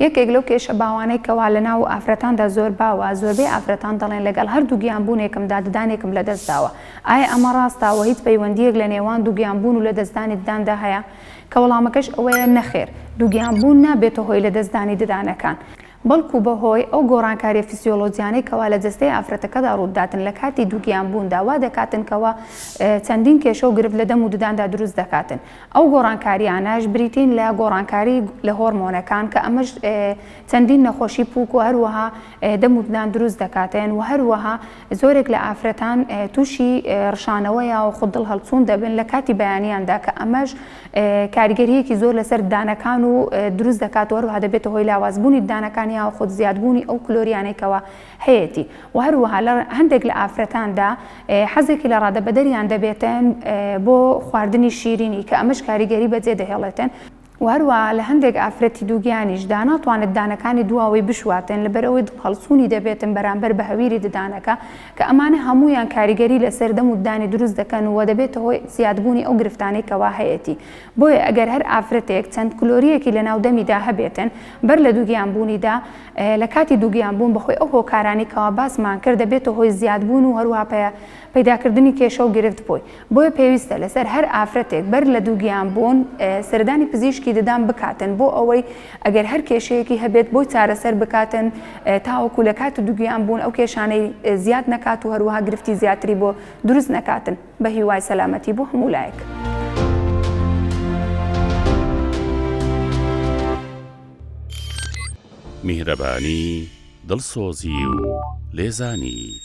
یەکێک لەو کێشە باوانەی کەوا لە ناو ئافرەتاندا زۆر باوە، زۆربەی ئافرەتان دەڵێن لەگەڵ هەردوو گیانبوونێکمدا ددانێکم لە دەست داوە. ئایا ئەمە ڕاستاوە هیچ پەیوەندیەک لە نێوان دوو گیانبوون و لە دەستدانی دداندا هەیە؟ کە وەڵامەکەش ئەوەیە نەخێر، دوو گیانبوون نابێتە هۆی لە دەستدانی ددانەکان، بەڵکو بەهۆی ئەو گۆڕانکاری فیسیۆلۆجیانەی کەوا لە جەستەی ئافرەتەکەدا ڕووداتن لە کاتی دوو گیانبووندا وا دەکاتن کەوا چەندین کێشە و گرفت لە دەم و دداندا دروست دەکاتن. ئەو گۆڕانکاریانەش بریتین لە گۆڕانکاری لە هۆرمۆنەکان کە ئەمەش چەندین نەخۆشی پووک و هەروەها دەم و ددان دروست دەکاتێن و هەروەها زۆرێک لە ئافرەتان تووشی ڕشانەوەیە و خوددڵ هەڵچوون دەبن لە کاتی بەیانیاندا کە ئەمەش کاریگەریەکی زۆر لەسەر ددانەکان و دروست دەکات و هەروەها دەبێتە هۆی لاوازبوونی ددانەکانی یا خود زیادبوونی ئەو کلۆریانێکەوە هەیەی و هەروەها لە هەندێک لە ئافرەتاندا حەزێکی لە ڕادەبەدەریان دەبێتن بۆ خواردنی شیرینی کە ئەمەش کاریگەری بەجێ دەهێڵێتن و هەروەها لە هەندێک ئافرەتی دووگیانیشدا ناتوانێت ددانەکانی دواوەی بشواتن لەبەرەوەی هەڵسوونی دەبێتن بەرامبەر بە هەویری ددانەکە کە ئەمانە هەمویان کاریگەری لەسەر دەم و ددانی دروست دەکەن و دەبێتە هۆی زیادبوونی ئەو گرفتانەی کەوا هەیەی. بۆیە ئەگەر هەر ئافرەتێک چەند کلۆریەکی لە ناو دەمیدا هەبێتن بەر لە دووگیانبوونیدا لە کاتی دووگیانبوون بەخۆی ئەو هۆکارانی کەوا باسمان کرد دەبێتە هۆی زیادبوون و هەروەها پەیداکردنی کێشە و گرفت بۆیە پێویستە لەسەر هەر ئافرەتێک بەر لە دووگیانبوون سەردانی پزیشکی ددان بکاتن بۆ ئەوەی ئەگەر هەر کێشەیەکی هەبێت بۆی چارەسەر بکاتن تاوەکو لە کات دووگیانبوون ئەو کێشانەی زیاد نەکات و هەروەها گرفتی زیاتری بۆ دروست نەکاتن بە هیوای سەلامەتی بۆ هەموو لایەک. میهرەبانی، دڵسۆزی و لێزانی.